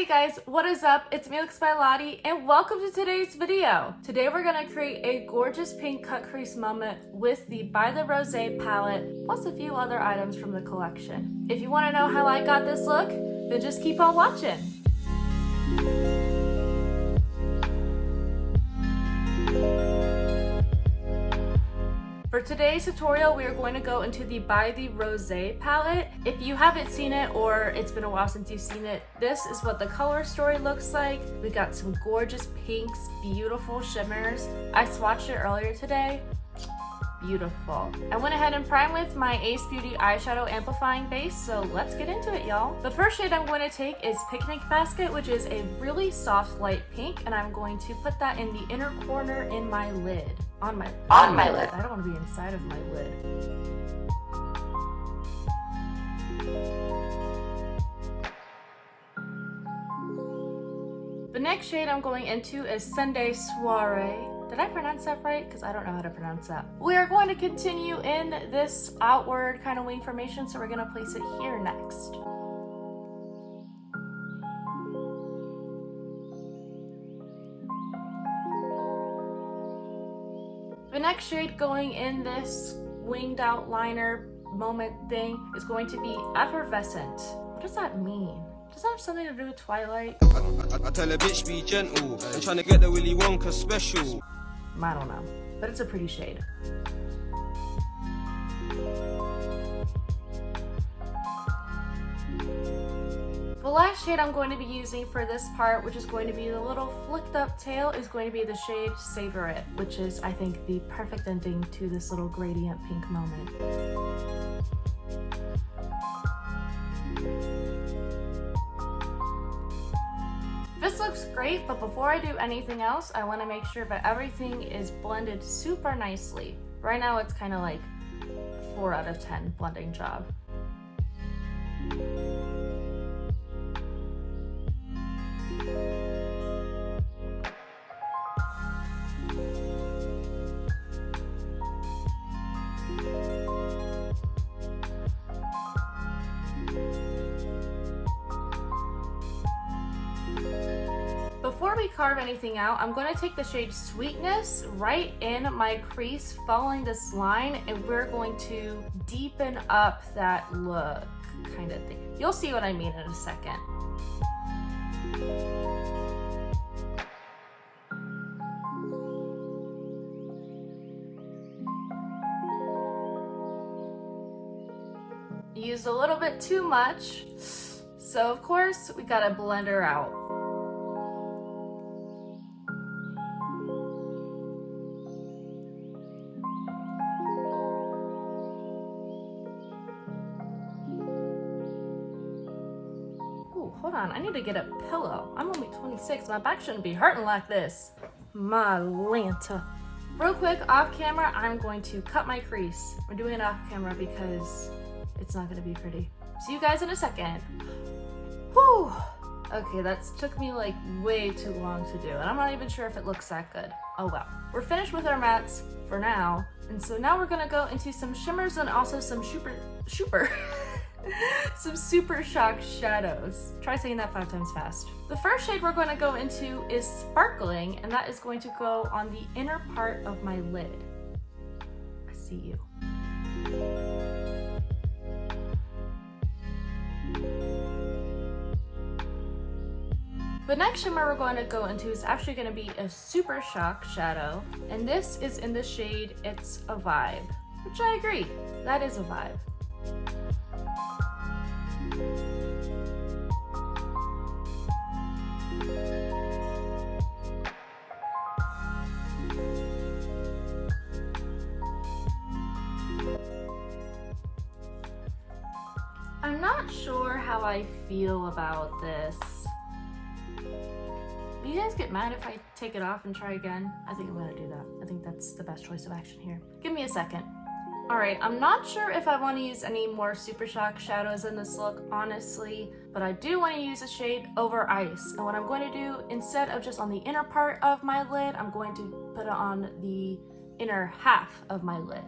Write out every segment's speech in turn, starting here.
Hey guys, what is up? It's me, looksbylottie, and welcome to today's video. Today we're gonna create a gorgeous pink cut crease moment with the By The Rosé palette, plus a few other items from the collection. If you wanna know how I got this look, then just keep on watching. For today's tutorial, we are going to go into the By The Rosé palette. If you haven't seen it or it's been a while since you've seen it, this is what the color story looks like. We got some gorgeous pinks, beautiful shimmers. I swatched it earlier today. Beautiful. I went ahead and primed with my Ace Beauty eyeshadow amplifying base, so let's get into it, y'all. The first shade I'm going to take is Picnic Basket, which is a really soft light pink, and I'm going to put that in the inner corner in my lid. On my lid. I don't want to be inside of my lid. The next shade I'm going into is Sunday Soiree. Did I pronounce that right? Because I don't know how to pronounce that. We are going to continue in this outward kind of wing formation, so we're going to place it here next. The next shade going in this winged outliner moment thing is going to be Effervescent. What does that mean? Does that have something to do with Twilight? I tell a bitch be gentle. I'm trying to get the Willy Wonka special. I don't know, but it's a pretty shade. The last shade I'm going to be using for this part, which is going to be the little flicked up tail, is going to be the shade Savor It, which is, I think, the perfect ending to this little gradient pink moment. This looks great, but before I do anything else, I want to make sure that everything is blended super nicely. Right now it's kind of like 4 out of 10 blending job. Before we carve anything out, I'm going to take the shade Sweetness right in my crease following this line, and we're going to deepen up that look kind of thing. You'll see what I mean in a second. Used a little bit too much, so of course we gotta blend her out. Hold on, I need to get a pillow. I'm only 26, my back shouldn't be hurting like this. My Lanta. Real quick, off camera, I'm going to cut my crease. We're doing it off camera because it's not gonna be pretty. See you guys in a second. Whew. Okay, that took me like way too long to do, and I'm not even sure if it looks that good. Oh well. We're finished with our mattes for now, and so now we're gonna go into some shimmers and also some some super shock shadows. Try saying that 5 times fast. The first shade we're going to go into is Sparkling, and that is going to go on the inner part of my lid. I see you. The next shimmer we're going to go into is actually going to be a super shock shadow, and this is in the shade It's a Vibe, which I agree, that is a vibe. I'm not sure how I feel about this. Will you guys get mad if I take it off and try again? I think I'm gonna do that. I think that's the best choice of action here. Give me a second. Alright, I'm not sure if I want to use any more Super Shock shadows in this look, honestly, but I do want to use a shade Over Ice. And what I'm going to do, instead of just on the inner part of my lid, I'm going to put it on the inner half of my lid.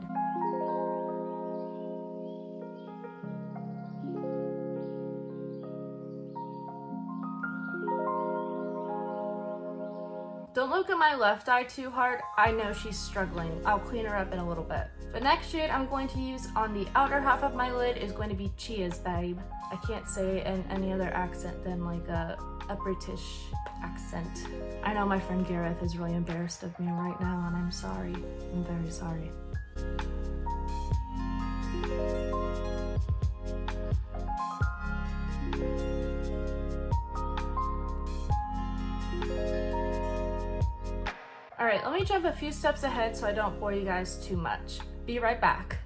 Don't look at my left eye too hard. I know she's struggling. I'll clean her up in a little bit. The next shade I'm going to use on the outer half of my lid is going to be Cheers Babe. I can't say it in any other accent than like a British accent. I know my friend Gareth is really embarrassed of me right now, and I'm sorry. I'm very sorry. Alright, let me jump a few steps ahead so I don't bore you guys too much. Be right back.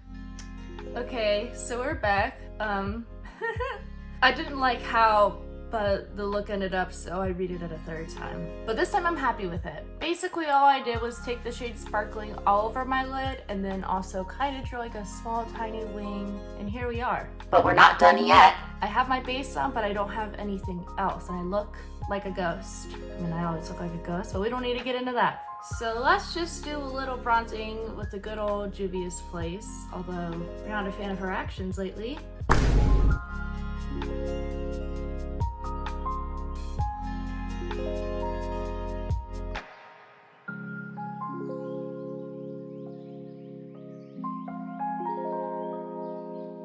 Okay, so we're back. I didn't like how the look ended up, so I redid it a third time. But this time I'm happy with it. Basically all I did was take the shade Sparkling all over my lid and then also kind of drew like a small tiny wing, and here we are. But we're not done yet. I have my base on, but I don't have anything else, and I look like a ghost. I mean, I always look like a ghost, but we don't need to get into that. So let's just do a little bronzing with the good old Juvia's Place, although we're not a fan of her actions lately.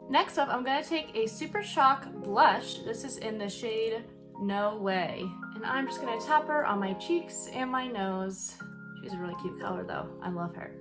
Next up, I'm gonna take a Super Shock blush. This is in the shade No Way. And I'm just gonna tap her on my cheeks and my nose. She's a really cute color though. I love her.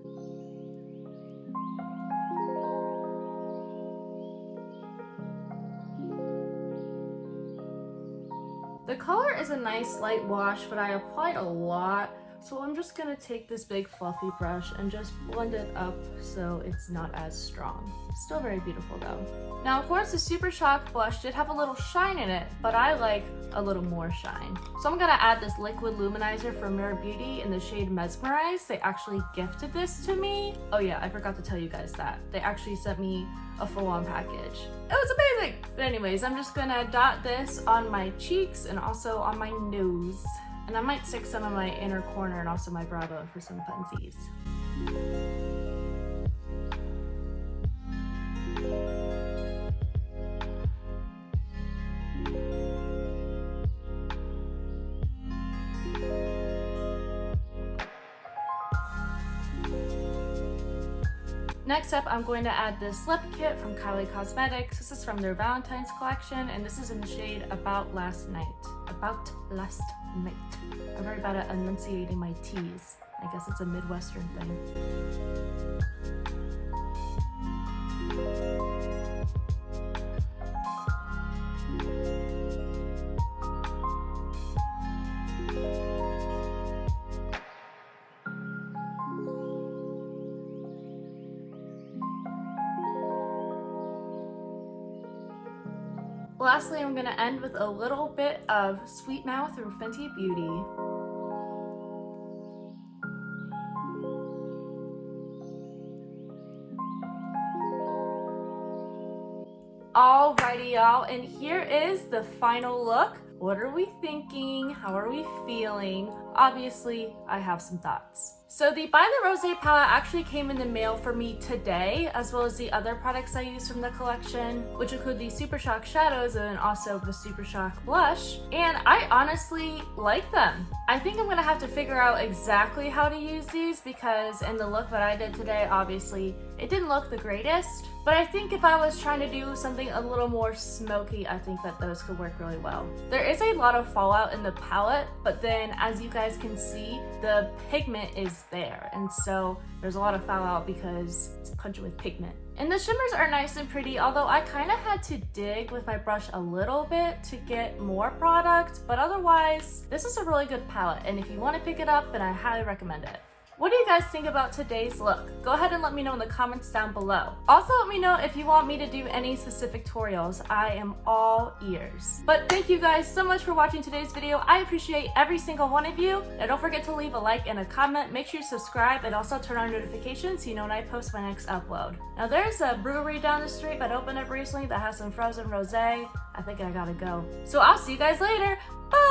The color is a nice light wash, but I applied a lot. So I'm just gonna take this big fluffy brush and just blend it up so it's not as strong. Still very beautiful though. Now of course the Super Shock blush did have a little shine in it, but I like a little more shine. So I'm gonna add this liquid luminizer from Rare Beauty in the shade Mesmerize. They actually gifted this to me. Oh yeah, I forgot to tell you guys that. They actually sent me a full-on package. It was amazing! But anyways, I'm just gonna dot this on my cheeks and also on my nose. And I might stick some on my inner corner and also my brow bone for some funsies. Next up, I'm going to add this lip kit from Kylie Cosmetics. This is from their Valentine's collection, and this is in the shade About Last Night. About Last Night. I'm very bad at enunciating my T's. I guess it's a Midwestern thing. Lastly, I'm going to end with a little bit of Sweet Mouth from Fenty Beauty. Alrighty y'all, and here is the final look. What are we thinking? How are we feeling? Obviously, I have some thoughts. So the By The Rosé palette actually came in the mail for me today, as well as the other products I use from the collection, which include the Super Shock shadows and also the Super Shock blush, and I honestly like them. I think I'm gonna have to figure out exactly how to use these because in the look that I did today, obviously, it didn't look the greatest, but I think if I was trying to do something a little more smoky, I think that those could work really well. There is a lot of fallout in the palette, but then as you guys can see, the pigment is there, and so there's a lot of fallout because it's punched with pigment. And the shimmers are nice and pretty, although I kind of had to dig with my brush a little bit to get more product, but otherwise, this is a really good palette, and if you want to pick it up, then I highly recommend it. What do you guys think about today's look? Go ahead and let me know in the comments down below. Also, let me know if you want me to do any specific tutorials. I am all ears. But thank you guys so much for watching today's video. I appreciate every single one of you. And don't forget to leave a like and a comment. Make sure you subscribe and also turn on notifications so you know when I post my next upload. Now there's a brewery down the street that opened up recently that has some frozen rosé. I think I gotta go. So I'll see you guys later. Bye!